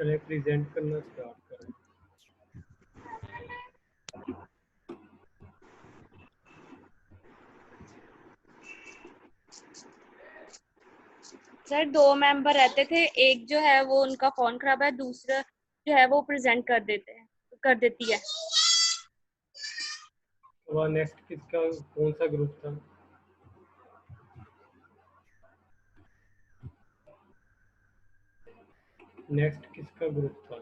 चले प्रेजेंट करना स्टार्ट करें। सर 2 मेंबर रहते थे, एक जो है वो उनका फोन खराब है, दूसरा जो है वो प्रेजेंट कर देती है। वह नेक्स्ट किसका कौन सा ग्रुप था? नेक्स्ट किसका ग्रुप था?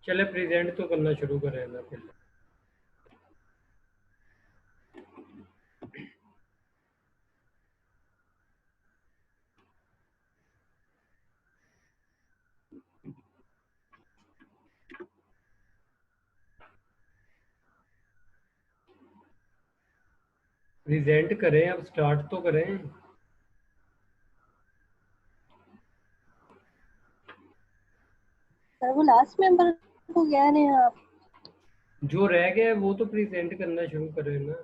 चले प्रेजेंट तो करना शुरू करें ना पहले। प्रेजेंट करें, अब स्टार्ट तो करें। सर वो लास्ट मेंबर को कह रहे हैं आप? जो रह गया है वो तो प्रेजेंट करना शुरू करें ना।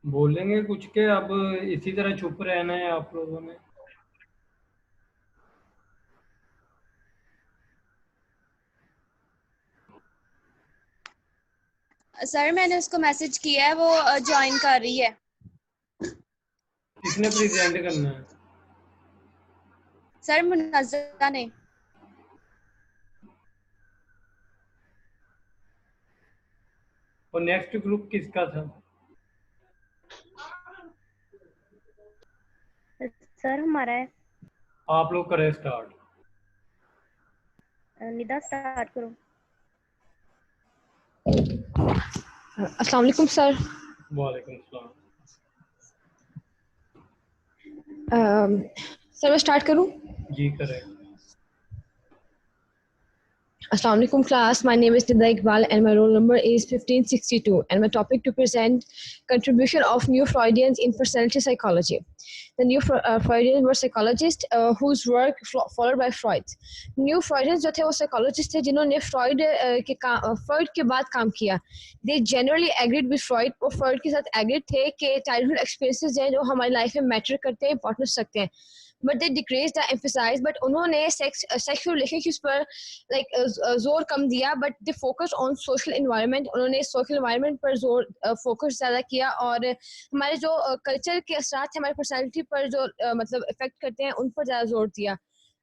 बोलेंगे कुछ के, अब इसी तरह चुप रहना है आप लोगों ने। सर मैंने उसको मैसेज किया है, वो ज्वाइन कर रही है। किसने प्रेजेंट करना है? सर मुनज़्ज़ा ने। और नेक्स्ट ग्रुप किसका था? सर हमारा है। आप लोग करें स्टार्ट। निदा स्टार्ट करो। अस्सलाम वालेकुम सर। वालेकुम सलाम। सर मैं स्टार्ट करूं? जी करें। Assalamu alaikum class, my name is Nida Iqbal and my roll number is 1562 and my topic to present contribution of New Freudians in personality psychology. The New Freudians were psychologists whose work followed by Freud. New Freudians जो थे वो psychologists थे जिन्होंने Freud के बाद काम किया. They generally agreed with Freud, वो Freud के साथ agreed थे कि childhood experiences हैं जो हमारी life में matter करते हैं, importance रखते हैं. But they decreased the emphasis, but उन्होंने sexual relationships पर जोर कम दिया, but they focus on social environment. उन्होंने social environment पर जोर focus ज़्यादा किया और हमारे जो culture के असरात हैं हमारी personality पर जो मतलब affect करते हैं उन पर ज़्यादा जोर दिया.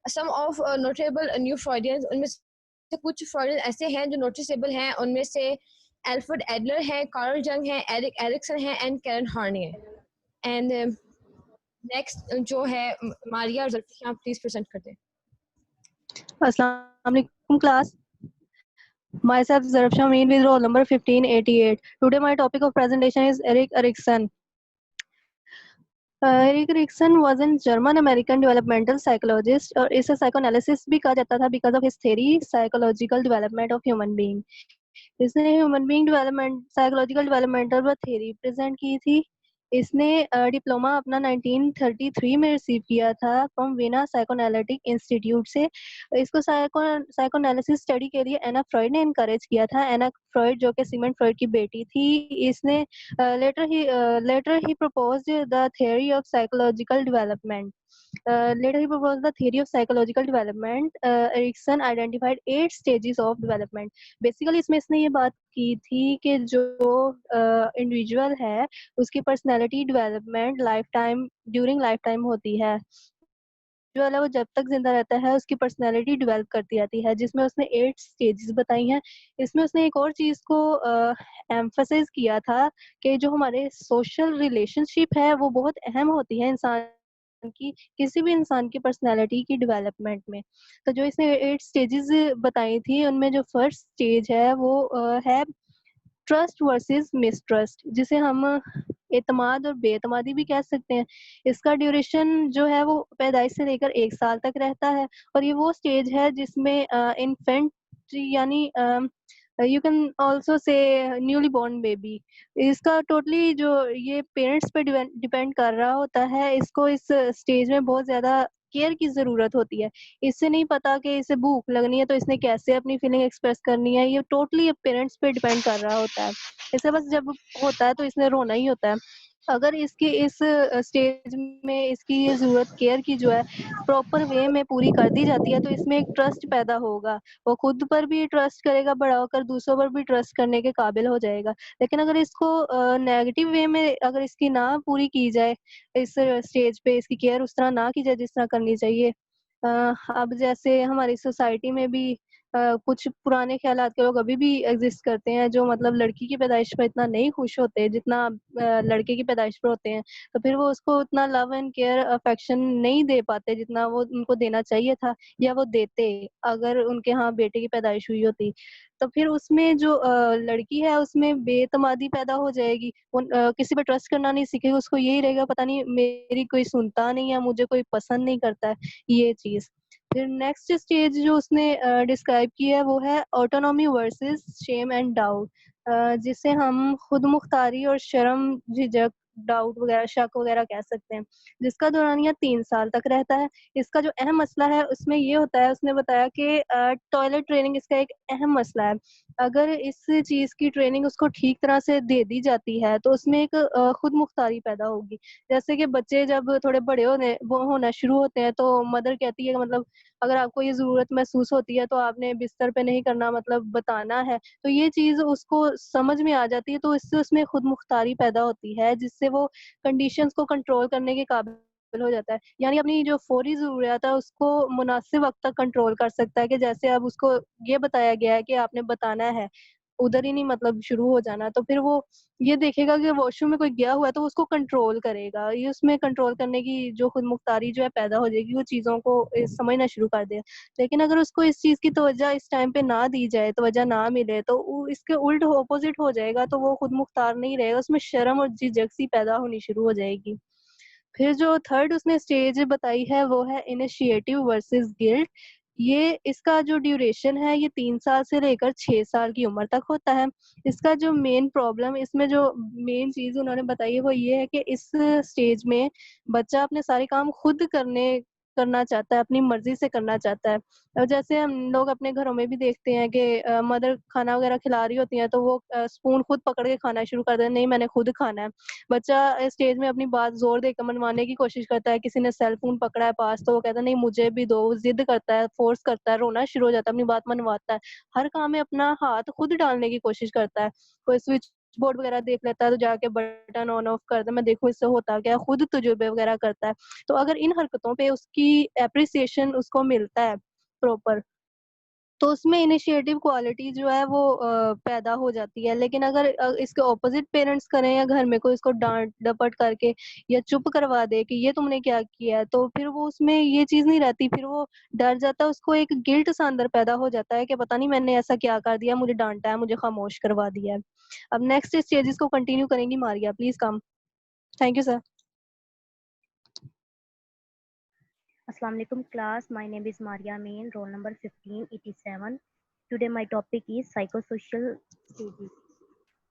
Some of notable new Freudians, उनमें से कुछ Freudians ऐसे हैं जो noticeable हैं, उनमें से Alfred Adler हैं, Carl Jung हैं, Erik Erikson हैं and Karen Horney हैं. And नेक्स्ट जो है मारिया और ज़ुल्फिया, प्लीज प्रेजेंट कर दें. अस्सलाम वालेकुम class. Myself Zarfshan Amin with roll number 1588. Today my topic of presentation is Erik Erikson. Erik Erikson was a German-American developmental psychologist और इसे psychoanalysis भी कहा जाता था because of his theory psychological development of human being. इसने human being development psychological developmental पर theory present की थी. इसने डिप्लोमा अपना 1933 में रिसीव किया था फ्रॉम वीना साइकोएनालिटिक इंस्टीट्यूट से. इसको साइकोएनालिसिस स्टडी के लिए एना फ्रॉइड ने इनकरेज किया था. एना फ्रॉइड जो कि सिगमंड फ्रॉइड की बेटी थी, इसने लेटर ही proposed the theory of psychological development. Later he proposed the theory of psychological development. Erikson identified 8 stages of development. Basically इसमें इसने ये बात की थी कि जो इंडिविजुअल है उसकी personality development during life time होती है. जो है वो जब तक जिंदा रहता है उसकी पर्सनैलिटी डेवलप करती रहती है, जिसमें उसने 8 स्टेजेस बताई हैं. इसमें उसने एक और चीज को एम्फसाइज किया था कि जो हमारे सोशल रिलेशनशिप है वो बहुत अहम होती है इंसान की किसी भी इंसान की पर्सनैलिटी की डेवलपमेंट में. तो जो इसने 8 स्टेजेस बताई थी उनमें जो फर्स्ट स्टेज है वो है ट्रस्ट वर्सेस मिसट्रस्ट, जिसे हम एतमाद और बेएतमादी भी कह सकते हैं. इसका ड्यूरेशन जो है वो पैदाइश से लेकर 1 साल तक रहता है और ये वो स्टेज है जिसमें इन्फेंट यानी you can also say newly born baby. इसका टोटली जो ये पेरेंट्स पे डिपेंड कर रहा होता है। इसको इस स्टेज में बहुत ज़्यादा केयर की ज़रूरत होती है। इससे नहीं पता कि इसे भूख लगनी है तो इसने कैसे अपनी फीलिंग एक्सप्रेस करनी है, ये टोटली पेरेंट्स पे डिपेंड कर रहा होता है। इसे बस जब होता है तो इसने रोना ही होता है। अगर इसकी इस स्टेज में इसकी ये ज़रूरत केयर की जो है प्रॉपर वे में पूरी कर दी जाती है तो इसमें एक ट्रस्ट पैदा होगा। वो खुद पर भी ट्रस्ट करेगा, बड़ा होकर दूसरों पर भी ट्रस्ट करने के काबिल हो जाएगा। लेकिन अगर इसको नेगेटिव वे में अगर इसकी ना पूरी की जाए, इस स्टेज पे इसकी केयर उस तरह ना की जाए जिस तरह करनी चाहिए। अब जैसे हमारी सोसाइटी में भी कुछ पुराने ख़्यालात के लोग अभी भी एग्ज़िस्ट करते हैं, जो मतलब लड़की की पैदाइश पर इतना नहीं खुश होते जितना लड़के की पैदाइश पर होते हैं। तो फिर वो उसको उतना लव एंड केयर, अफ़ेक्शन नहीं दे पाते जितना वो उनको देना चाहिए था, या वो देते अगर उनके यहाँ बेटे की पैदाइश हुई होती। तो फिर उसमें जो लड़की है उसमें बेएतमादी पैदा हो जाएगी। वो किसी पे ट्रस्ट करना नहीं सीखेगी, उसको यही रहेगा पता नहीं मेरी कोई सुनता नहीं है, मुझे कोई पसंद नहीं करता है, ये चीज़। फिर नेक्स्ट स्टेज जो उसने डिस्क्राइब की है वो है autonomy versus shame and doubt, जिसे हम खुद मुख्तारी और शर्म, झिझक, डाउट वगैरह, शक वगैरह कह सकते हैं, जिसका दौरानिया 3 साल तक रहता है। इसका जो अहम मसला है उसमें ये होता है, उसने बताया कि टॉयलेट ट्रेनिंग इसका एक अहम मसला है। अगर इस चीज़ की ट्रेनिंग उसको ठीक तरह से दे दी जाती है तो उसमें एक खुद मुख्तारी पैदा होगी। जैसे कि बच्चे जब थोड़े बड़े होना शुरू होते हैं तो मदर कहती है कि मतलब अगर आपको ये ज़रूरत महसूस होती है तो आपने बिस्तर पे नहीं करना, मतलब बताना है। तो ये चीज़ उसको समझ में आ जाती है तो इससे उसमें खुद मुख्तारी पैदा होती है, जिससे वो कंडीशंस को कंट्रोल करने के काबिल हो जाता है। यानी अपनी जो फौरी ज़रूरियात है उसको मुनासिब वक़्त तक कंट्रोल कर सकता है, कि जैसे अब उसको ये बताया गया है कि आपने बताना है, उधर ही नहीं मतलब शुरू हो जाना। तो फिर वो ये देखेगा कि वॉशरूम में कोई गया हुआ है तो उसको कंट्रोल करेगा। ये उसमें कंट्रोल करने की जो खुदमुख्तारी जो है पैदा हो जाएगी, वो चीज़ों को समझना शुरू कर देगा। लेकिन अगर उसको इस चीज़ की तवज्जो इस टाइम पे ना दी जाए, तवज्जो ना मिले, तो वो इसके उल्ट ऑपोज़िट हो जाएगा, तो वो खुदमुख्तार नहीं रहेगा, उसमें शर्म और झिझक सी पैदा होनी शुरू हो जाएगी। फिर जो थर्ड उसने स्टेज बताई है वो है इनिशिएटिव वर्सेस गिल्ट। ये इसका जो ड्यूरेशन है ये 3 साल से लेकर 6 साल की उम्र तक होता है। इसका जो मेन प्रॉब्लम, इसमें जो मेन चीज़ उन्होंने बताई है वो ये है कि इस स्टेज में बच्चा अपने सारे काम खुद करना चाहता है, अपनी मर्ज़ी से करना चाहता है। और जैसे हम लोग अपने घरों में भी देखते हैं कि मदर खाना वगैरह खिला रही होती हैं तो वो स्पून खुद पकड़ के खाना शुरू कर देते हैं, नहीं मैंने खुद खाना है। बच्चा स्टेज में अपनी बात ज़ोर देकर मनवाने की कोशिश करता है, किसी ने सेल फ़ोन पकड़ा है पास तो वो कहता है नहीं मुझे भी दो, वो ज़िद करता है, फ़ोर्स करता है, रोना शुरू हो जाता है, अपनी बात मनवाता है। हर काम में अपना हाथ खुद डालने की कोशिश करता है। कोई स्विच बोर्ड वगैरह देख लेता है तो जाके बटन ऑन ऑफ कर दे, मैं देखूँ इससे होता क्या है, खुद तजुर्बे वगैरह करता है। तो अगर इन हरकतों पे उसकी एप्रिसिएशन उसको मिलता है प्रॉपर, तो उसमें इनिशिएटिव क्वालिटी जो है वो पैदा हो जाती है। लेकिन अगर इसके ऑपोज़िट पेरेंट्स करें या घर में कोई इसको डाँट-डपट करके या चुप करवा दे कि ये तुमने क्या किया है, तो फिर वो उसमें ये चीज़ नहीं रहती, फिर वो डर जाता है, उसको एक गिल्ट सा अंदर पैदा हो जाता है कि पता नहीं मैंने ऐसा क्या कर दिया, मुझे डाँटा है, मुझे खामोश करवा दिया है। अब नेक्स्ट स्टेजेस को कंटिन्यू करेंगी Maria, please come. Thank you sir. Assalamu alaikum class. My name is Maria Amin, roll number 1587. Today my topic is psychosocial stages.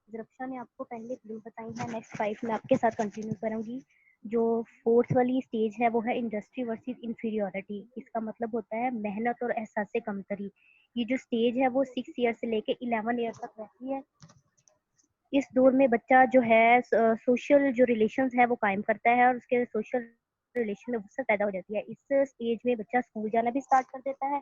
रक्षा ने आपको पहले 3 बताई है, नेक्स्ट 5 मैं आपके साथ कंटिन्यू करूंगी। जो फोर्थ वाली स्टेज है वो है इंडस्ट्री वर्सेस इंफीरियोरिटी। इसका मतलब होता है मेहनत और एहसास कमतरी। ये जो स्टेज है वो 6 ईयर से लेके 11 ईयर तक रहती है। इस दौर में बच्चा जो है सोशल जो रिलेशंस है वो कायम करता है और उसके सोशल रिलेशन में वसत पैदा हो जाती है। इस स्टेज में बच्चा स्कूल जाना भी स्टार्ट कर देता है,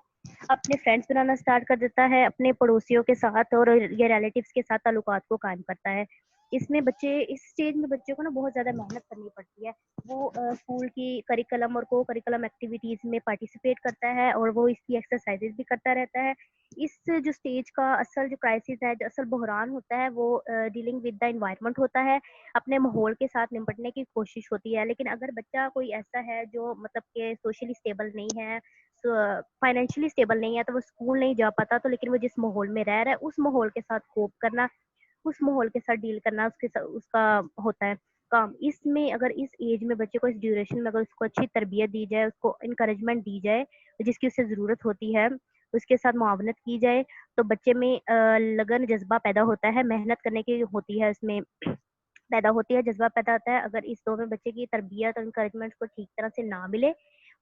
अपने फ्रेंड्स बनाना स्टार्ट कर देता है, अपने पड़ोसियों के साथ और या रिलेटिव्स के साथ ताल्लुकात को कायम करता है। इसमें बच्चे इस स्टेज में बच्चे को ना बहुत ज़्यादा मेहनत करनी पड़ती है। वो स्कूल की करिकुलम और को करिकुलम एक्टिविटीज़ में पार्टिसिपेट करता है और वो इसकी एक्सरसाइजेज भी करता रहता है। इस जो स्टेज का असल जो क्राइसिस है, जो असल बहरान होता है वो डीलिंग विद द एनवायरनमेंट होता है, अपने माहौल के साथ निपटने की कोशिश होती है। लेकिन अगर बच्चा कोई ऐसा है जो मतलब कि सोशली स्टेबल नहीं है, फाइनेंशियली स्टेबल नहीं है, तो वो स्कूल नहीं जा पाता, तो लेकिन वो जिस माहौल में रह रहा है उस माहौल के साथ कोप करना, उस माहौल के साथ डील करना उसका होता है काम। इसमें अगर इस एज में बच्चे को इस ड्यूरेशन में अगर उसको अच्छी तरबियत दी जाए, उसको इनकरेजमेंट दी जाए जिसकी उसे ज़रूरत होती है, उसके साथ मुआवनत की जाए तो बच्चे में लगन जज्बा पैदा होता है, मेहनत करने की होती है, उसमें पैदा होती है, जज्बा पैदा होता है। अगर इस दौर में बच्चे की तरबियत और इंकरेजमेंट को ठीक तरह से ना मिले,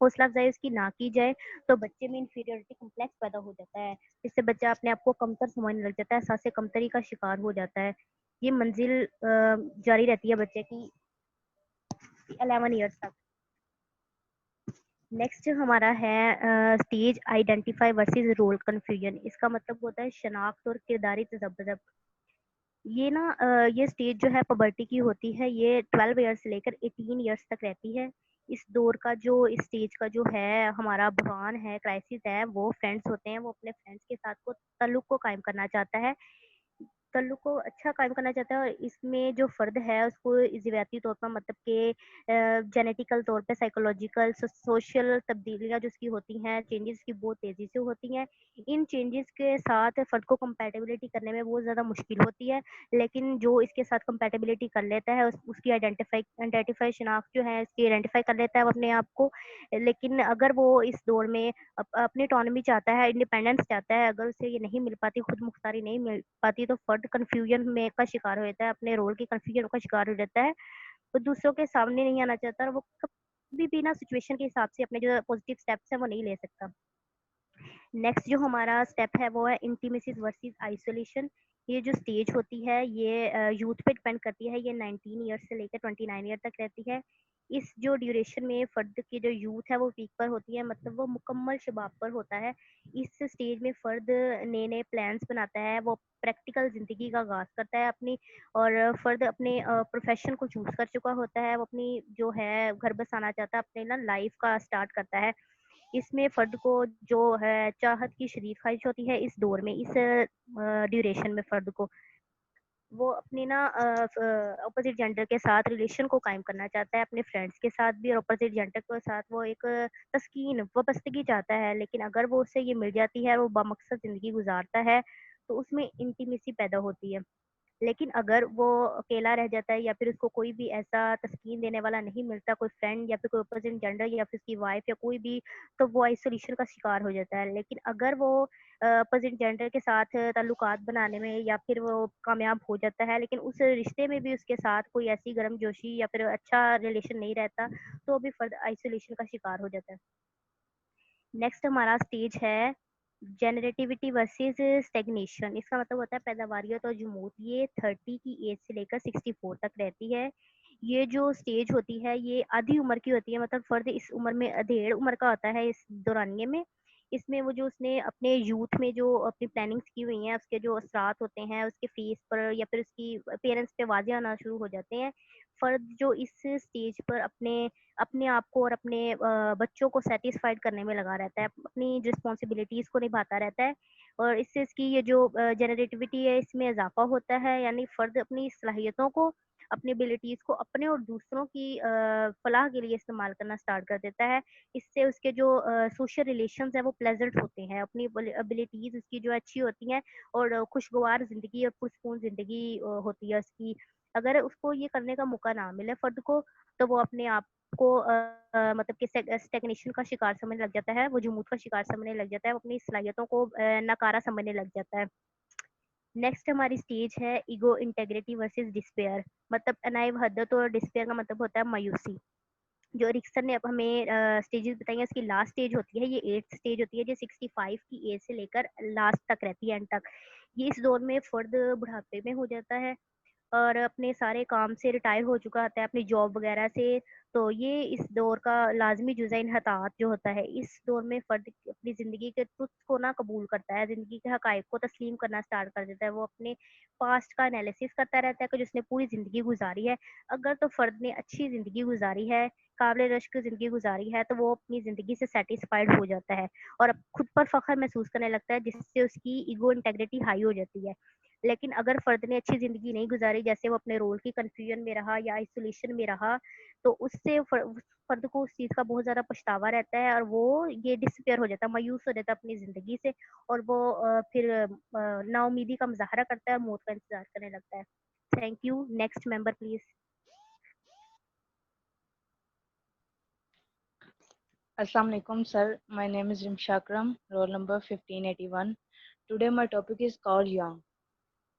हौसला अफजाई उसकी ना की जाए, तो बच्चे में इंफीरियरिटी कम्प्लेक्स पैदा हो जाता है, जिससे बच्चा अपने आप को कमतर समझने लग जाता है, एहसास कमतरी का शिकार हो जाता है। ये मंजिल जारी रहती है बच्चे की 11 ईयर्स तक। नेक्स्ट हमारा है stage identify versus role confusion. इसका मतलब होता है शनाख्त और किरदारी तजब्जुब। ये ना ये स्टेज जो है पबर्टी की होती है, ये 12 ईयर्स से लेकर 18 ईयर्स तक रहती है। इस दौर का जो इस स्टेज का जो है हमारा बुरहान है, क्राइसिस है, वो फ्रेंड्स होते हैं, वो अपने फ्रेंड्स के साथ को ताल्लुक को कायम करना चाहता है, ताल्लुक को अच्छा कायम करना चाहता है। और इसमें जो फ़र्द है उसको ज़ियाती तौर पर मतलब कि जेनेटिकल तौर पे साइकोलॉजिकल सोशल तब्दीलियाँ जो उसकी होती हैं, चेंजेस की बहुत तेज़ी से होती हैं। इन चेंजेस के साथ फ़र्द को कंपैटिबिलिटी करने में बहुत ज़्यादा मुश्किल होती है, लेकिन जो इसके साथ कंपैटिबिलिटी कर लेता है उसकी आइडेंटिफाई शनाख्त जो है उसकी आइडेंटिफाई कर लेता है वो अपने आप को। लेकिन अगर वो इस दौर में अपनी ऑटोनॉमी चाहता है, इंडिपेंडेंस चाहता है, अगर उसे ये नहीं मिल पाती, खुद मुख्तारी नहीं मिल पाती, तो फर्द कन्फ्यूजन में का शिकार हो जाता है, अपने रोल की कन्फ्यूजन का शिकार हो जाता है। वो दूसरों के सामने नहीं आना चाहता और वो कभी भी ना सिचुएशन के हिसाब से अपने जो पॉजिटिव स्टेप्स हैं वो नहीं ले सकता। नेक्स्ट जो हमारा स्टेप है वो है इंटीमेसी वर्सेस आइसोलेशन। ये जो स्टेज होती है ये यूथ पे डिपेंड करती है, ये 19 ईयर से लेकर 29 ईयर तक रहती है। इस जो ड्यूरेशन में फ़र्द की जो यूथ है वो पीक पर होती है, मतलब वो मुकम्मल शबाब पर होता है। इस स्टेज में फ़र्द नए नए प्लान्स बनाता है, वो प्रैक्टिकल ज़िंदगी का आगाज़ करता है अपनी, और फ़र्द अपने प्रोफेशन को चूज़ कर चुका होता है, वो अपनी जो है घर बसाना चाहता है, अपने ना लाइफ का स्टार्ट करता है। इसमें फ़र्द को जो है चाहत की शदीद ख़्वाहिश होती है इस दौर में, इस ड्यूरेशन में फ़र्द को वो अपनी ना अपोज़िट जेंडर के साथ रिलेशन को कायम करना चाहता है, अपने फ्रेंड्स के साथ भी और अपोज़िट जेंडर के साथ वो एक तस्कीन, वाबस्तगी चाहता है। लेकिन अगर वो उसे ये मिल जाती है, वो बामकसद ज़िंदगी गुज़ारता है, तो उसमें इंटीमेसी पैदा होती है। लेकिन अगर वो अकेला रह जाता है या फिर उसको कोई भी ऐसा तस्कीन देने वाला नहीं मिलता, कोई फ्रेंड या फिर कोई अपोज़िट जेंडर या फिर उसकी वाइफ़ या कोई भी, तो वो आइसोलेशन का शिकार हो जाता है। लेकिन अगर वो अपोज़िट जेंडर के साथ ताल्लुकात बनाने में या फिर वो कामयाब हो जाता है, लेकिन उस रिश्ते में भी उसके साथ कोई ऐसी गर्मजोशी या फिर अच्छा रिलेशन नहीं रहता, तो भी फ़र्द आइसोलेशन का शिकार हो जाता है। नेक्स्ट हमारा स्टेज है जेनरेटिविटी वर्सेस स्टैग्नेशन। इसका मतलब होता है पैदावारियत और जमूत। ये 30 की एज से लेकर 64 तक रहती है। ये जो स्टेज होती है ये आधी उम्र की होती है, मतलब फर्द इस उम्र में अधेड़ उम्र का होता है इस दौरानिए में। इसमें वो जो उसने अपने यूथ में जो अपनी प्लानिंग्स की हुई हैं उसके जो असरात होते हैं उसके फेस पर या फिर उसकी पेरेंट्स पे वाज़े आना शुरू हो जाते हैं। फर्द जो इस स्टेज पर अपने अपने आप को और अपने बच्चों को सैटिस्फाइड करने में लगा रहता है, अपनी रिस्पॉन्सिबिलिटीज़ को निभाता रहता है, और इससे इसकी ये जो जनरेटिविटी है इसमें इजाफा होता है, यानी फ़र्द अपनी सलाहियतों को, अपनी एबिलिटीज़ को अपने और दूसरों की फलाह के लिए इस्तेमाल करना स्टार्ट कर देता है। इससे उसके जो सोशल रिलेशंस हैं वो प्लेज़ेंट होते हैं, अपनी एबिलिटीज़ उसकी जो अच्छी होती हैं और खुशगवार ज़िंदगी और पुरसकून ज़िंदगी होती है उसकी। अगर उसको ये करने का मौका ना मिले फ़र्द को, तो वो अपने आप को मतलब कि स्टैग्नेशन का शिकार समझने लग जाता है, वो जुमूद का शिकार समझने लग जाता है, वो अपनी सलाहियतों को नकारा समझने लग जाता है। नेक्स्ट हमारी स्टेज है ईगो इंटेग्रिटी वर्सेस डिस्पेयर। मतलब अनाय वहदत और डिस्पेयर का मतलब होता है मायूसी। जो एरिक्सन ने अब हमें स्टेजेस बताई हैं उसकी लास्ट स्टेज होती है, ये 8th स्टेज होती है जो 65 की एज से लेकर लास्ट तक रहती है, एंड तक। ये इस दौर में फ़र्द बुढ़ापे में हो जाता है और अपने सारे काम से रिटायर हो चुका होता है, अपनी जॉब वगैरह से। तो ये इस दौर का लाज़मी जुज़ा इन्हतात जो होता है, इस दौर में फ़र्द अपनी ज़िंदगी के ट्रुथ को ना कबूल करता है, ज़िंदगी के हक़ाइक़ को तस्लीम करना स्टार्ट कर देता है। वो अपने पास्ट का एनालिसिस करता रहता है कि जिसने पूरी ज़िंदगी गुज़ारी है। अगर तो फ़र्द ने अच्छी ज़िंदगी गुज़ारी है, काबिल रश्क ज़िंदगी गुज़ारी है, तो वो अपनी ज़िंदगी से सैटिस्फाइड हो जाता है और अब खुद पर फ़ख्र महसूस करने लगता है, जिससे उसकी ईगो इंटेग्रिटी हाई हो जाती है। लेकिन अगर फ़र्द ने अच्छी ज़िंदगी नहीं गुज़ारी, जैसे वो अपने रोल की कन्फ्यूजन में रहा या आइसोलेशन में रहा, तो उससे फ़र्द को उस चीज़ का बहुत ज़्यादा पछतावा रहता है और वो ये डिसअपीयर हो जाता है, मायूस हो जाता है अपनी ज़िंदगी से, और वो फिर नाउम्मीदी का मुज़ाहरा करता है और मौत का इंतज़ार करने लगता है। Thank you. Next member please. Assalamu alaikum, sir. My name is Rimsha Akram, roll number 1581. Today my topic is Carl Jung.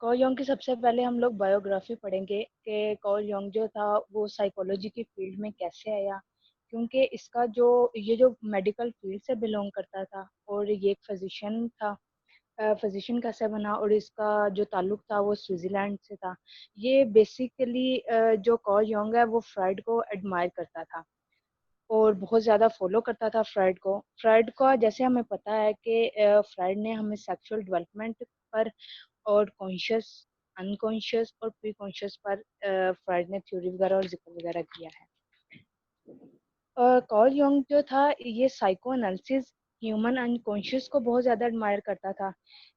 Carl Jung की सबसे पहले हम लोग बायोग्राफी पढ़ेंगे कि कार्ल यंग जो था वो साइकोलॉजी की फील्ड में कैसे आया, क्योंकि इसका जो मेडिकल फील्ड से बिलोंग करता था और ये एक फिजिशियन था। फिजिशियन कैसे बना और इसका जो ताल्लुक था वो स्विट्ज़रलैंड से था। ये बेसिकली जो कार्ल यंग है वो फ्राइड को एडमायर करता था और बहुत ज़्यादा फॉलो करता था फ्राइड को। फ्राइड का जैसे हमें पता है कि फ्राइड ने हमें सेक्सुअल डेवलपमेंट पर और कॉन्शियस, अनकॉन्शियस और प्री कॉन्शियस पर फ्राइड ने थ्योरी वगैरह और जिक्र वगैरह किया है। कार्ल यंग जो था ये साइको एनालिसिस ह्यूमन अनकॉन्शियस को बहुत ज़्यादा एडमायर करता था।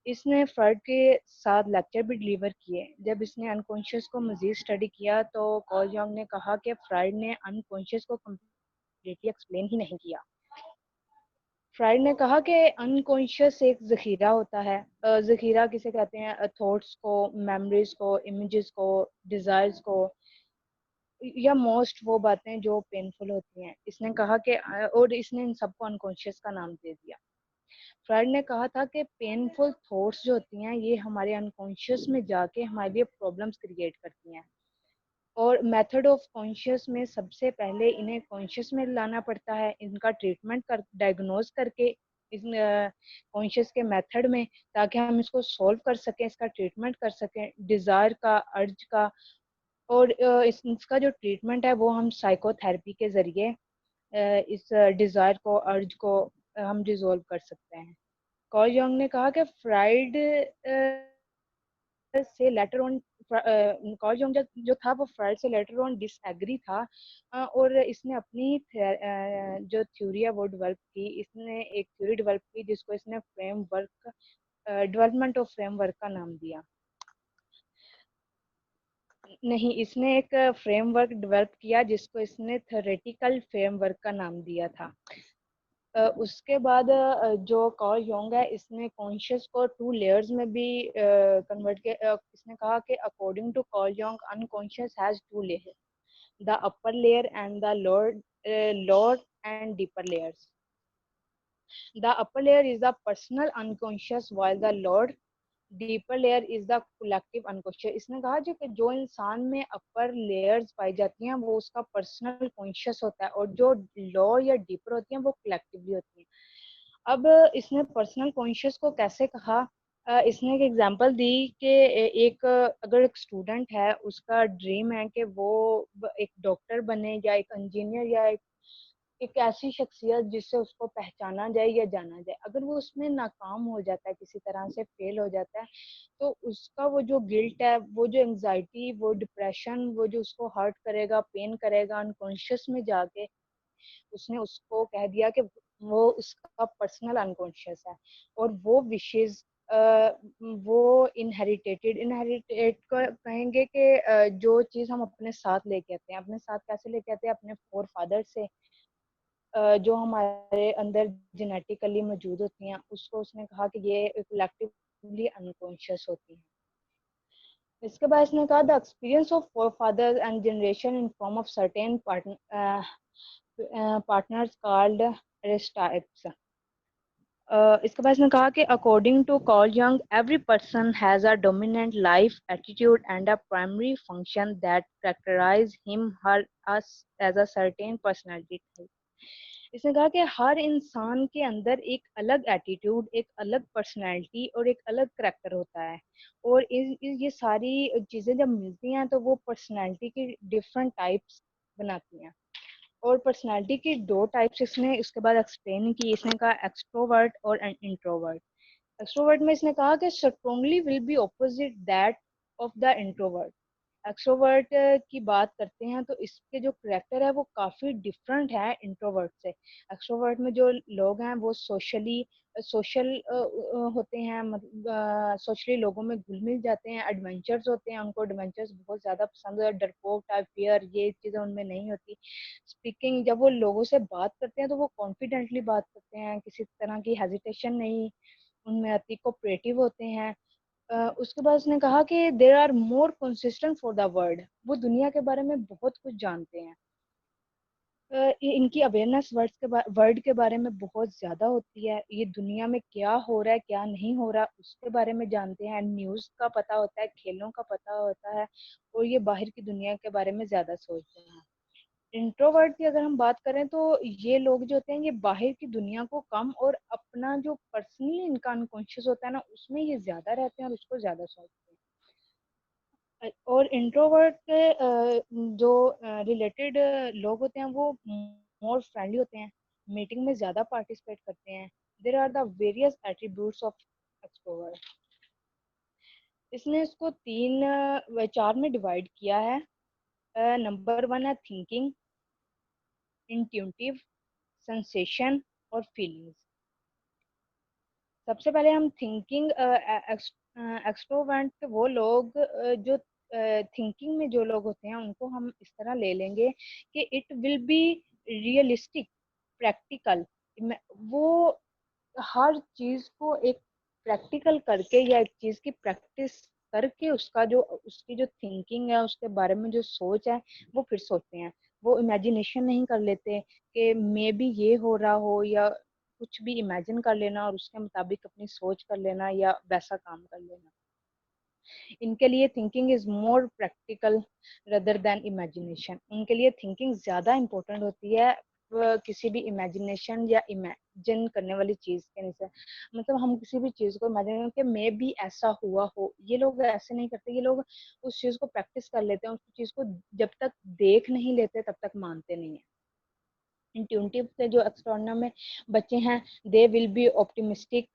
इसने फ्राइड के साथ लेक्चर भी डिलीवर किए। जब इसने अनकॉन्शियस को मज़ीद स्टडी किया तो कार्ल यंग ने कहा कि फ्राइड ने अनकॉन्शियस को कम्प्लीटली एक्सप्लेन ही नहीं किया। फ्राइड ने कहा कि अनकॉन्शियस एक ज़ख़ीरा होता है। ज़ख़ीरा किसे कहते हैं? थॉट्स को, मेमोरीज को, इमेजेस को, डिज़ायर्स को, या मोस्ट वो बातें जो पेनफुल होती हैं। इसने कहा कि और इसने इन सबको अनकॉन्शियस का नाम दे दिया। फ्राइड ने कहा था कि पेनफुल थॉट्स जो होती हैं ये हमारे अनकॉन्शियस में जाके हमारे लिए प्रॉब्लम्स क्रिएट करती हैं और मेथड ऑफ कॉन्शियस में सबसे पहले इन्हें कॉन्शियस में लाना पड़ता है, इनका ट्रीटमेंट कर डायग्नोज करके इस कॉन्शियस के मेथड में, ताकि हम इसको सॉल्व कर सकें, इसका ट्रीटमेंट कर सकें, डिज़ायर का, अर्ज का। और इसका जो ट्रीटमेंट है वो हम साइकोथेरेपी के ज़रिए इस डिज़ायर को, अर्ज को हम रिजॉल्व कर सकते हैं। कार्ल यंग ने कहा कि फ्राइड से लेटर ऑन कार्ल यंग जो था वो फ्राइड से लेटर ऑन डिसएग्री था और इसने अपनी जो थ्योरी है वो डेवलप की। इसने एक थ्योरी डेवलप की जिसको इसने फ्रेमवर्क, डेवलपमेंट ऑफ फ्रेमवर्क का नाम दिया। नहीं, इसने एक फ्रेमवर्क डेवलप किया जिसको इसने थ्योरेटिकल फ्रेमवर्क का नाम दिया था। उसके बाद जो कार्ल यंग है इसने कॉन्शियस को 2 लेयर्स में भी कन्वर्ट किया। इसने कहा कि according to Carl Jung unconscious has 2 layer, the upper layer and the lower and deeper layers. The upper layer is the personal unconscious while the lower deeper layer is the collective unconscious. इसने कहा जो इंसान में upper layers पाई जाती हैं वो उसका personal conscious होता है और जो लोअर या डीपर होती हैं वो कलेक्टिवली होती हैं। अब इसने पर्सनल कॉन्शियस को कैसे कहा? इसने एक एग्जांपल दी कि एक अगर एक स्टूडेंट है उसका ड्रीम है कि वो एक डॉक्टर बने या एक इंजीनियर या एक ऐसी शख्सियत जिससे उसको पहचाना जाए या जाना जाए। अगर वो उसमें नाकाम हो जाता है, किसी तरह से फेल हो जाता है, तो उसका वो जो गिल्ट है, वो जो एंजाइटी, वो डिप्रेशन, वो जो उसको हर्ट करेगा, पेन करेगा, अनकॉन्शियस में जाके उसने उसको कह दिया कि वो उसका पर्सनल अनकॉन्शियस है और वो विशेज वो इनहेरिटेट को कहेंगे कि जो चीज़ हम अपने साथ लेके आते हैं, अपने साथ कैसे लेके आते हैं? अपने फोर फादर से, जो हमारे अंदर जेनेटिकली मौजूद होती हैं, उसको उसने कहा कि ये कलेक्टिवली अनकॉन्शियस होती हैं। इसके बाद इसने कहा the experience of four fathers and generation in form of certain partners called aristypes. इसके बाद इसने कहा कि according to Carl Jung every person has a dominant life attitude and a primary function that characterise him her us as a certain personality type. इसने कहा कि हर इंसान के अंदर एक अलग एटीट्यूड, एक अलग पर्सनैलिटी और एक अलग करैक्टर होता है और ये सारी चीज़ें जब मिलती हैं तो वो पर्सनैलिटी की डिफरेंट टाइप्स बनाती हैं। और पर्सनैलिटी की 2 टाइप्स इसने उसके बाद एक्सप्लेन की। इसने कहा एक्सट्रोवर्ट और इंट्रोवर्ट। एक्सट्रोवर्ट में इसने कहा कि strongly will be opposite that of the introvert. Extrovert की बात करते हैं तो इसके जो करैक्टर है वो काफ़ी डिफरेंट है इंट्रोवर्ट से। एक्सट्रोवर्ट में जो लोग हैं वो सोशल होते हैं, मतलब सोशली लोगों में घुल मिल जाते हैं, एडवेंचर्स होते हैं, उनको एडवेंचर्स बहुत ज़्यादा पसंद है, डरपोक टाइप, फियर, ये चीज़ें उनमें नहीं होती। स्पीकिंग, जब वो लोगों से बात करते हैं तो वो कॉन्फिडेंटली बात करते हैं, किसी तरह की हेजिटेशन नहीं उनमें आती, कोऑपरेटिव होते हैं। उसके बाद उसने कहा कि there are more consistent for the world, वो दुनिया के बारे में बहुत कुछ जानते हैं। इनकी अवेयरनेस वर्ड के बारे में बहुत ज़्यादा होती है। ये दुनिया में क्या हो रहा है क्या नहीं हो रहा उसके बारे में जानते हैं, न्यूज़ का पता होता है, खेलों का पता होता है, और ये बाहर की दुनिया के बारे में ज़्यादा सोचते हैं। इंट्रोवर्ट की अगर हम बात करें तो ये लोग जो होते हैं ये बाहर की दुनिया को कम और अपना जो पर्सनली इनका अनकॉन्शियस होता है ना उसमें ये ज़्यादा रहते हैं और उसको ज़्यादा सोचते हैं। और इंट्रोवर्ट के जो रिलेटेड लोग होते हैं वो मोर फ्रेंडली होते हैं, मीटिंग में ज़्यादा पार्टिसिपेट करते हैं। There are the various attributes of extrovert. इसने इसको चार में डिवाइड किया है। नंबर 1 है थिंकिंग, इंट्यूटिव, सेंसेशन और फीलिंग्स। सबसे पहले हम थिंकिंग एक्सट्रोवर्ट वो लोग जो थिंकिंग में जो लोग होते हैं उनको हम इस तरह ले लेंगे कि it will be realistic, practical. वो हर चीज को एक प्रैक्टिकल करके या एक चीज की प्रैक्टिस करके उसकी जो थिंकिंग है उसके बारे में जो सोच है वो फिर सोचते हैं। वो इमेजिनेशन नहीं कर लेते कि मे बी ये हो रहा हो, या कुछ भी इमेजिन कर लेना और उसके मुताबिक अपनी सोच कर लेना या वैसा काम कर लेना। इनके लिए thinking is more practical rather than imagination. उनके लिए थिंकिंग ज़्यादा इम्पोर्टेंट होती है किसी भी इमेजिनेशन या इमेजिन करने वाली चीज़ के नीचे। मतलब हम किसी भी चीज़ को इमेजिन कि मे भी ऐसा हुआ हो, ये लोग ऐसे नहीं करते। ये लोग उस चीज़ को प्रैक्टिस कर लेते हैं, उस चीज़ को जब तक देख नहीं लेते तब तक मानते नहीं है। इंट्यूटिव के जो एक्सटर्नल में बच्चे हैं दे विल बी ऑप्टिमिस्टिक।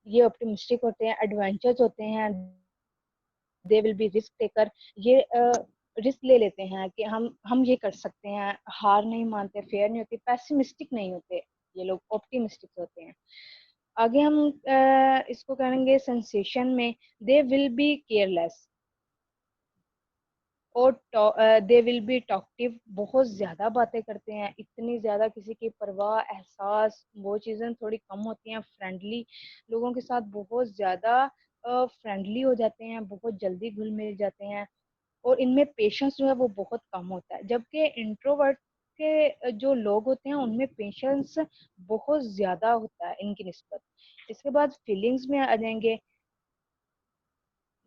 ये ऑप्टिमिस्टिक होते हैं, एडवेंचर्स होते हैं, they will be risk taker. ये रिस्क ले लेते हैं कि हम ये कर सकते हैं, हार नहीं मानते, फेयर नहीं होती, पैसिमिस्टिक नहीं होते। ये लोग ऑप्टिमिस्टिक होते हैं। आगे हम इसको कहेंगे सेंसेशन में दे विल बी केयरलेस और दे विल बी टॉकटिव। बहुत ज़्यादा बातें करते हैं, इतनी ज़्यादा किसी की परवाह एहसास वो चीज़ें थोड़ी कम होती हैं। फ्रेंडली लोगों के साथ बहुत ज़्यादा फ्रेंडली हो जाते हैं, बहुत जल्दी घुल मिल जाते हैं, और इनमें पेशेंस जो है वो बहुत कम होता है। जबकि इंट्रोवर्ट के जो लोग होते हैं उनमें पेशेंस बहुत ज़्यादा होता है इनकी निस्बत। इसके बाद फीलिंग्स में आ जाएंगे।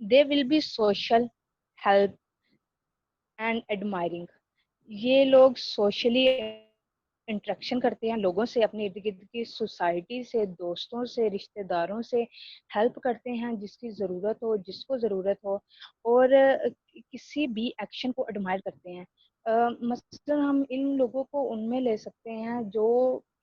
They will be social, help and admiring. ये लोग सोशली इंटरेक्शन करते हैं लोगों से, अपने इर्द गिर्द की सोसाइटी से, दोस्तों से, रिश्तेदारों से हेल्प करते हैं जिसकी ज़रूरत हो, जिसको ज़रूरत हो, और किसी भी एक्शन को एडमायर करते हैं। मसलन हम इन लोगों को उनमें ले सकते हैं जो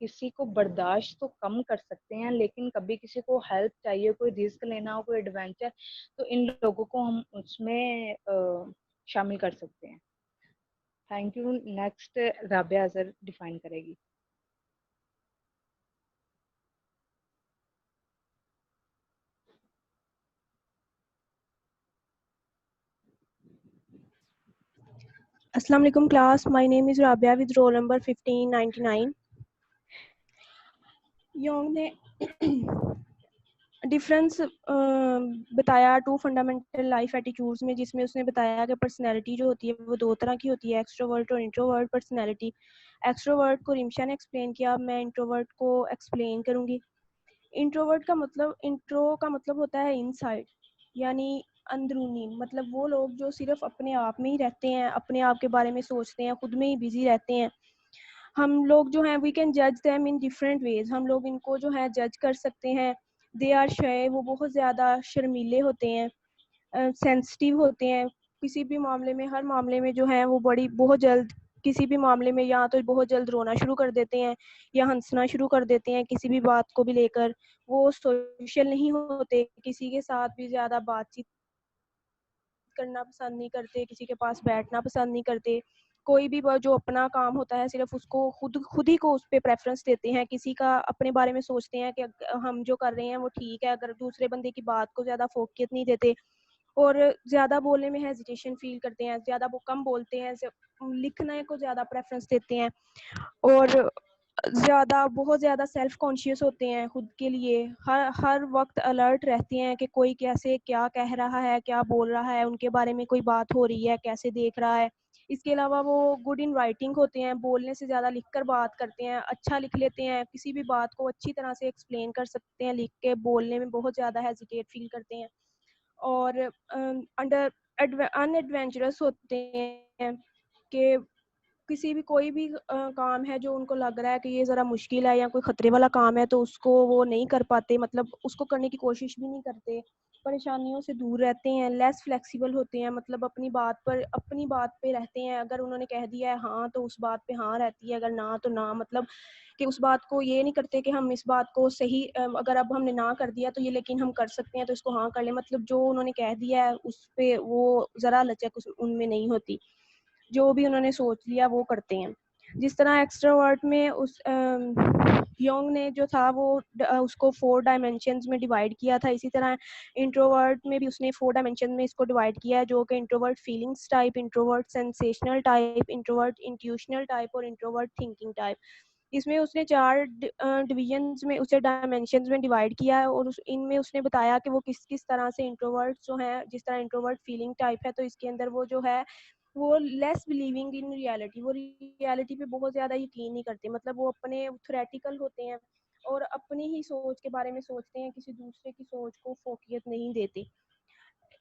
किसी को बर्दाश्त तो कम कर सकते हैं लेकिन कभी किसी को हेल्प चाहिए, कोई रिस्क लेना हो, कोई एडवेंचर, तो इन लोगों को हम उसमें शामिल कर सकते हैं। Thank you. Next Rabia Azhar define करेगी। Assalamu alaikum class. My name is Rabia with roll number 1599. Yong ने डिफरेंस बताया टू फंडामेंटल लाइफ एटीट्यूड्स में, जिसमें उसने बताया कि पर्सनैलिटी जो होती है वो दो तरह की होती है, एक्सट्रोवर्ट और इंट्रोवर्ट पर्सनैलिटी। एक्सट्रोवर्ट को रिमशा ने एक्सप्लेन किया, मैं इंट्रोवर्ट को एक्सप्लेन करूँगी। इंट्रोवर्ट का मतलब, इंट्रो का मतलब होता है इनसाइड, यानी अंदरूनी। मतलब वो लोग जो सिर्फ अपने आप में ही रहते हैं, अपने आप के बारे में सोचते हैं, खुद में ही बिजी रहते हैं। हम लोग जो हैं वी कैन जज देम इन डिफरेंट वेज। हम लोग इनको जो है जज कर सकते हैं। दे आर शाय, वो बहुत ज़्यादा शर्मीले होते हैं, सेंसिटिव होते हैं किसी भी मामले में, हर मामले में जो है वो बहुत जल्द किसी भी मामले में या तो बहुत जल्द रोना शुरू कर देते हैं या हंसना शुरू कर देते हैं किसी भी बात को भी लेकर। वो सोशल नहीं होते, किसी के साथ भी ज़्यादा बातचीत करना पसंद नहीं करते, किसी के पास बैठना पसंद नहीं करते। कोई भी जो अपना काम होता है सिर्फ उसको खुद ही को उस पर प्रेफरेंस देते हैं, किसी का अपने बारे में सोचते हैं कि हम जो कर रहे हैं वो ठीक है, अगर दूसरे बंदे की बात को ज़्यादा फोकियत नहीं देते, और ज़्यादा बोलने में हेजिटेशन फील करते हैं, ज़्यादा वो कम बोलते हैं, लिखने को ज़्यादा प्रेफरेंस देते हैं, और बहुत ज़्यादा सेल्फ कॉन्शियस होते हैं खुद के लिए। हर वक्त अलर्ट रहते हैं कि कोई कैसे क्या कह रहा है, क्या बोल रहा है, उनके बारे में कोई बात हो रही है, कैसे देख रहा है। इसके अलावा वो गुड इन राइटिंग होते हैं, बोलने से ज़्यादा लिख कर बात करते हैं, अच्छा लिख लेते हैं, किसी भी बात को अच्छी तरह से एक्सप्लेन कर सकते हैं, लिख के बोलने में बहुत ज़्यादा हेजिटेट फील करते हैं। और अंडर अनएडवेंचरस होते हैं कि किसी भी कोई भी काम है जो उनको लग रहा है कि ये ज़रा मुश्किल है या कोई ख़तरे वाला काम है तो उसको वो नहीं कर पाते, मतलब उसको करने की कोशिश भी नहीं करते, परेशानियों से दूर रहते हैं, लेस फ्लेक्सिबल होते हैं, मतलब अपनी बात पे रहते हैं। अगर उन्होंने कह दिया है हाँ तो उस बात पे हाँ रहती है, अगर ना तो ना, मतलब कि उस बात को ये नहीं करते कि हम इस बात को सही अगर अब हमने ना कर दिया तो ये लेकिन हम कर सकते हैं तो इसको हाँ कर लें, मतलब जो उन्होंने कह दिया है उस पे वो ज़रा लचक उनमें नहीं होती, जो भी उन्होंने सोच लिया वो करते हैं। जिस तरह एक्सट्रोवर्ट में उस योंग ने जो था वो उसको 4 डायमेंशंस में डिवाइड किया था, इसी तरह इंट्रोवर्ट में भी उसने 4 डायमेंशन में इसको डिवाइड किया है, जो कि introvert feelings type, introvert sensational type, introvert intuitional type और इंट्रोवर्ट थिंकिंग टाइप। इसमें उसने 4 डिवीजन्स में उसे डायमेंशंस में डिवाइड किया है और इनमें उसने बताया कि वो किस किस तरह से इंट्रोवर्ट जो हैं, जिस तरह इंट्रोवर्ट फीलिंग टाइप है तो इसके अंदर वो जो है वो लेस बिलीविंग इन रियलिटी, वो रियलिटी पे बहुत ज़्यादा यकीन नहीं करते, मतलब वो अपने थ्योरेटिकल होते हैं और अपनी ही सोच के बारे में सोचते हैं, किसी दूसरे की सोच को फोकियत नहीं देते।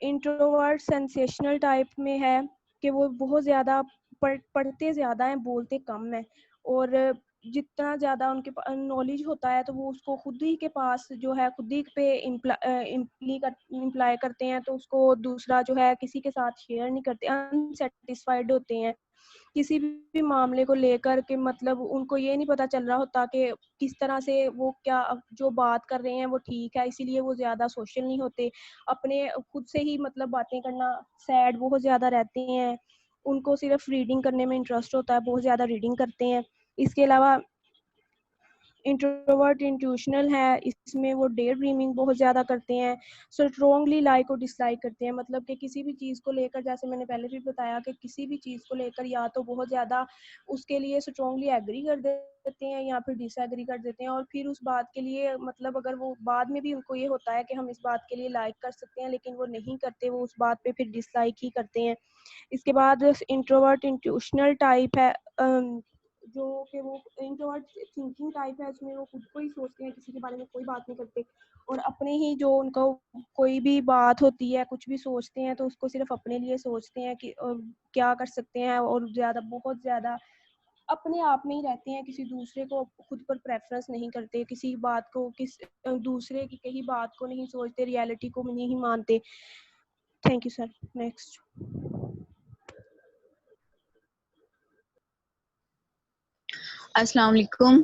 इंट्रोवर्ट सेंसेशनल टाइप में है कि वो बहुत ज़्यादा पढ़ते ज़्यादा हैं, बोलते कम हैं, और जितना ज़्यादा उनके नॉलेज होता है तो वो उसको खुद ही के पास जो है खुद ही पे इम्प्लाई करते हैं, तो उसको दूसरा जो है किसी के साथ शेयर नहीं करते, अनसेटिस्फाइड होते हैं किसी भी मामले को लेकर के, मतलब उनको ये नहीं पता चल रहा होता कि किस तरह से वो क्या जो बात कर रहे हैं वो ठीक है, इसीलिए वो ज़्यादा सोशल नहीं होते, अपने खुद से ही मतलब बातें करना, सैड बहुत ज़्यादा रहते हैं, उनको सिर्फ रीडिंग करने में इंटरेस्ट होता है, बहुत ज़्यादा रीडिंग करते हैं। इसके अलावा इंट्रोवर्ट इंट्यूशनल है, इसमें वो डे ड्रीमिंग बहुत ज़्यादा करते हैं, स्ट्रॉन्गली लाइक और डिसलाइक करते हैं, मतलब कि किसी भी चीज़ को लेकर, जैसे मैंने पहले भी बताया कि किसी भी चीज़ को लेकर या तो बहुत ज़्यादा उसके लिए स्ट्रॉन्गली एग्री कर देते हैं या फिर डिसएग्री कर देते हैं, और फिर उस बात के लिए मतलब अगर वो बाद में भी उनको ये होता है कि हम इस बात के लिए लाइक कर सकते हैं लेकिन वो नहीं करते, वो उस बात पे फिर डिसलाइक ही करते हैं। इसके बाद इंट्रोवर्ट इंट्यूशनल टाइप है, जो कि वो इंट्रोवर्ट थिंकिंग टाइप है, उसमें वो खुद को ही सोचते हैं, किसी के बारे में कोई बात नहीं करते, और अपने ही जो उनको कोई भी बात होती है, कुछ भी सोचते हैं तो उसको सिर्फ अपने लिए सोचते हैं कि क्या कर सकते हैं, और ज़्यादा बहुत ज़्यादा अपने आप में ही रहते हैं, किसी दूसरे को खुद पर प्रेफरेंस नहीं करते, किसी बात को दूसरे की कही बात को नहीं सोचते, रियलिटी को नहीं मानते। Thank you sir. नेक्स्ट। अस्सलाम वालेकुम।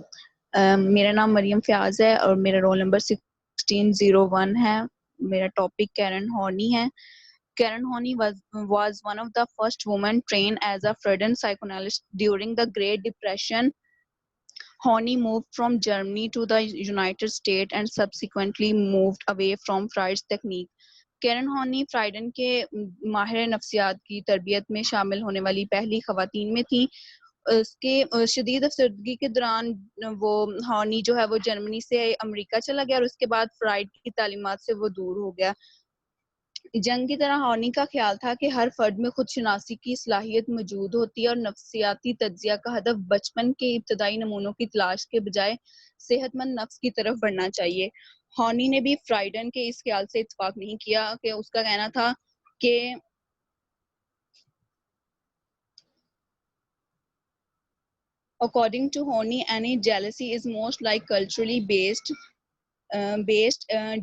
मेरा नाम मरियम फ़याज़ है और मेरा रोल नंबर 1601 है। मेरा टॉपिक कैरन हॉर्नी है। Karen Horney was one of the first women trained as a Freudian psychoanalyst during the Great Depression. Horney moved from Germany to the United States and subsequently moved away from Freud's technique. Karen Horney Freudian के माहिर नफ्सियात की तरबियत में शामिल होने वाली पहली खवातीन में थी। उसके शदीद अफसरदगी के दौरान वो हॉर्नी जो है वो जर्मनी से अमेरिका चला गया और उसके बाद फ्राइड की तालीमात से वो दूर हो गया। जंग की तरह हॉर्नी का ख्याल था कि हर फर्द में खुद शनासी की सलाहियत मौजूद होती है और नफ्सियाती तज्जिया का हदफ बचपन के इब्तदाई नमूनों की तलाश के बजाय सेहतमंद नफ्स की तरफ बढ़ना चाहिए। हॉर्नी ने भी फ्राइडन के इस ख्याल से इत्तेफाक नहीं किया कि उसका कहना था कि according to Horney, any jealousy is most like culturally based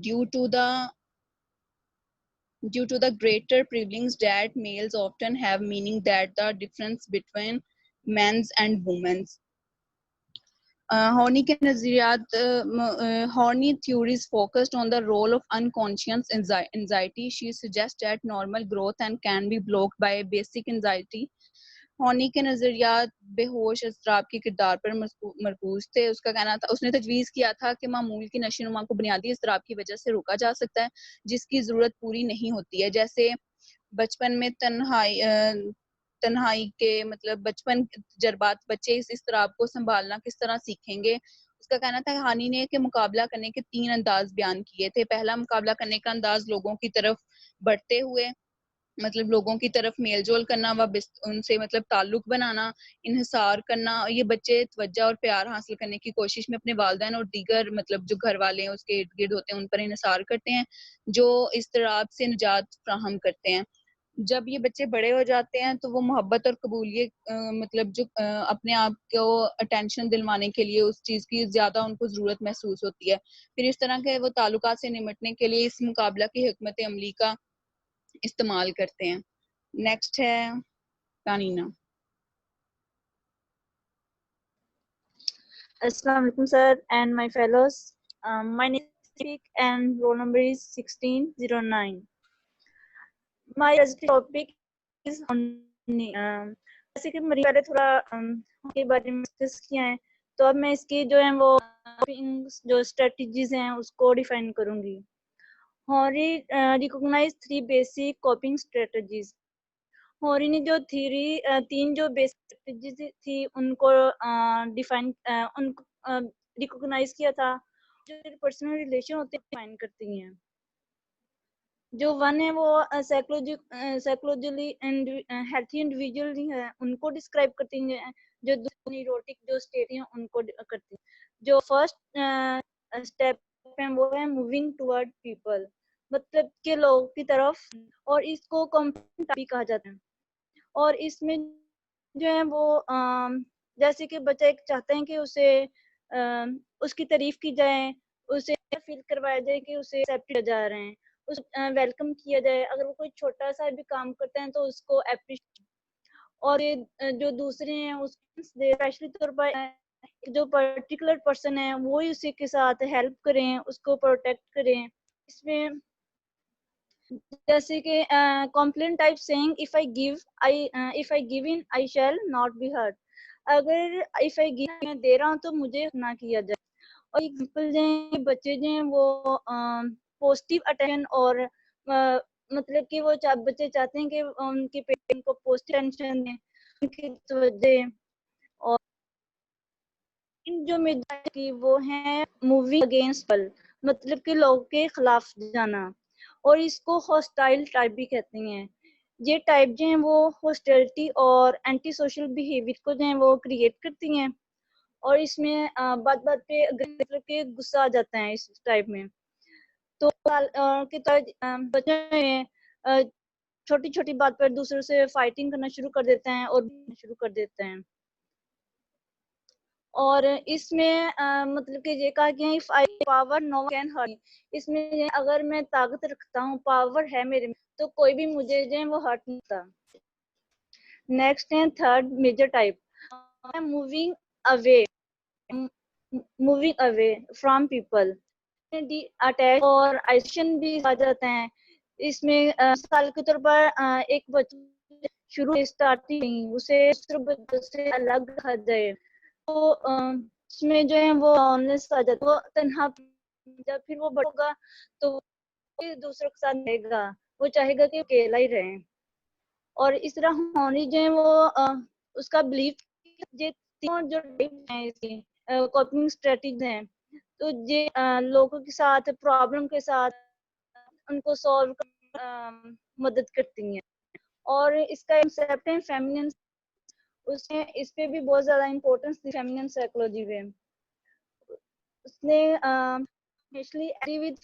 due to the greater privilege that males often have, meaning that the difference between men's and women's. Horny theories focused on the role of unconscious anxiety. She suggests that normal growth and can be blocked by basic anxiety. Horny के नज़रियात बेहोश अज़राब के किरदार पर मरकूज थे। उसका कहना था, उसने तजवीज़ किया था कि मामूल की नशोनुमा को बुनियादी अज़राब की वजह से रोका जा सकता है जिसकी ज़रूरत पूरी नहीं होती है, जैसे बचपन में तन्हाई के मतलब बचपन जज्बात बच्चे इस अज़राब को संभालना किस तरह सीखेंगे। उसका कहना था हॉर्नी ने कि मुकाबला करने के 3 अंदाज बयान किए थे। पहला, मुकाबला करने का अंदाज लोगों की तरफ बढ़ते हुए, मतलब लोगों की तरफ मेल जोल करना व उनसे मतलब ताल्लुक बनाना, इन्हिसार करना। ये बच्चे तवज्जो और प्यार हासिल करने की कोशिश में अपने वालिदैन और दीगर मतलब जो घर वाले हैं उसके इर्द गिर्द होते हैं उन पर इन्हिसार करते हैं, जो इज़्तिराब से निजात फ्राहम करते हैं। जब ये बच्चे बड़े हो जाते हैं तो वो मोहब्बत और कबूलियत मतलब जो अपने आप को अटेंशन दिलवाने के लिए उस चीज़ की ज़्यादा उनको ज़रूरत महसूस होती है। फिर इस तरह के वो ताल्लुकात से निमटने के लिए इस मुकाबला की हिकमत अमली का इस्तेमाल करते हैं। नेक्स्ट है तानीना। Assalamu alaikum sir and my fellows. My name is Sadiq and roll number is 1609. My topic is honey. जैसे कि मेरी पहले थोड़ा के बारे में डिस्कस किया है, तो अब मैं इसकी जो है वो जो स्ट्रेटजीज हैं उसको डिफाइन करूंगी। हॉरी रिकॉग्नाइज 3 बेसिक कॉपिंग स्ट्रेटजीज। हॉरी ने जो तीन जो बेसिक स्ट्रेटजीज थी उनको डिफाइन उनको रिकॉग्नाइज किया था, जो पर्सनल रिलेशन होते हैं डिफाइन करती हैं। जो वन है वो साइकोलॉजिकली एंड हेल्थी इंडिविजुअल है उनको डिस्क्राइब करती हैं, जो न्यूरोटिक जो स्टेट है उनको करती हैं। जो फर्स्ट स्टेप है वो है मूविंग टुवर्ड पीपल, मतलब के लोगों की तरफ, और इसको कॉम्प्लेमेंट भी कहा जाता है। और इसमें जो है वो जैसे कि बच्चा एक चाहते हैं कि उसे उसकी तारीफ की जाए, उसे फील करवाया जाए कि उसे एक्सेप्ट किया जा रहे हैं, उस वेलकम किया जाए। अगर वो कोई छोटा सा भी काम करते हैं तो उसको अप्रिशिएट, और ये जो दूसरे हैं उसको स्पेशली तौर पर जो पर्टिकुलर पर्सन है वो ही उसी के साथ हेल्प करें, उसको प्रोटेक्ट करें। इसमें जैसे कि complain type saying if I give in I shall not be hurt. अगर इफ आई गिव मैं दे रहा हूँ तो मुझे ना किया जाए। और एग्जांपल जो बच्चे जो हैं वो पॉजिटिव अटेंशन और मतलब कि वो बच्चे चाहते हैं कि उनके पेरेंट्स को पॉजिटिव अटेंशन दें, उनकी तवज्जो। और इन जो मेजर की वो है मूविंग अगेंस्ट पल, मतलब कि लोगों के खिलाफ जाना, और इसको हॉस्टाइल टाइप भी कहते हैं। ये टाइप जो हैं वो हॉस्टिलिटी और एंटी सोशल बिहेवियर को जो है वो क्रिएट करती हैं, और इसमें बात बात पे मतलब के गुस्सा आ जाता है इस टाइप में। तो बच्चे छोटी छोटी बात पर दूसरों से फाइटिंग करना शुरू कर देते हैं और शुरू कर देते हैं। और इसमें मतलब कि ये कहा गया if I power no one can hurt. इसमें अगर मैं ताकत रखता हूँ, पावर है मेरे में, तो कोई भी मुझे जो है वो हर्ट नहीं करता। नेक्स्ट है third major type, moving away from people. Attach और आइसोलेशन भी आ जाते हैं। इसमें साल के तौर पर एक बच्चा शुरू स्टार्टिंग उसे बच्चों से अलग रखा जाए, तो इसमें जो है वो ऑनेस्ट आ जाता है, वो तन्हा। जब फिर वो बड़ा होगा तो वो दूसरों के साथ रहेगा, वो चाहेगा कि अकेला ही रहे। और इस तरह होनी जो है वो उसका बिलीफ ये तीनों जो टाइप हैं इसकी कॉपिंग स्ट्रेटजी हैं, तो ये लोगों के साथ प्रॉब्लम के साथ उनको सॉल्व मदद करती हैं। और इसका कंसेप्ट है फेमिनिन, उसने इस पे भी बहुत ज्यादा इम्पोर्टेंस दी फेमिनिन साइकोलॉजी में। उसने स्पेशली विद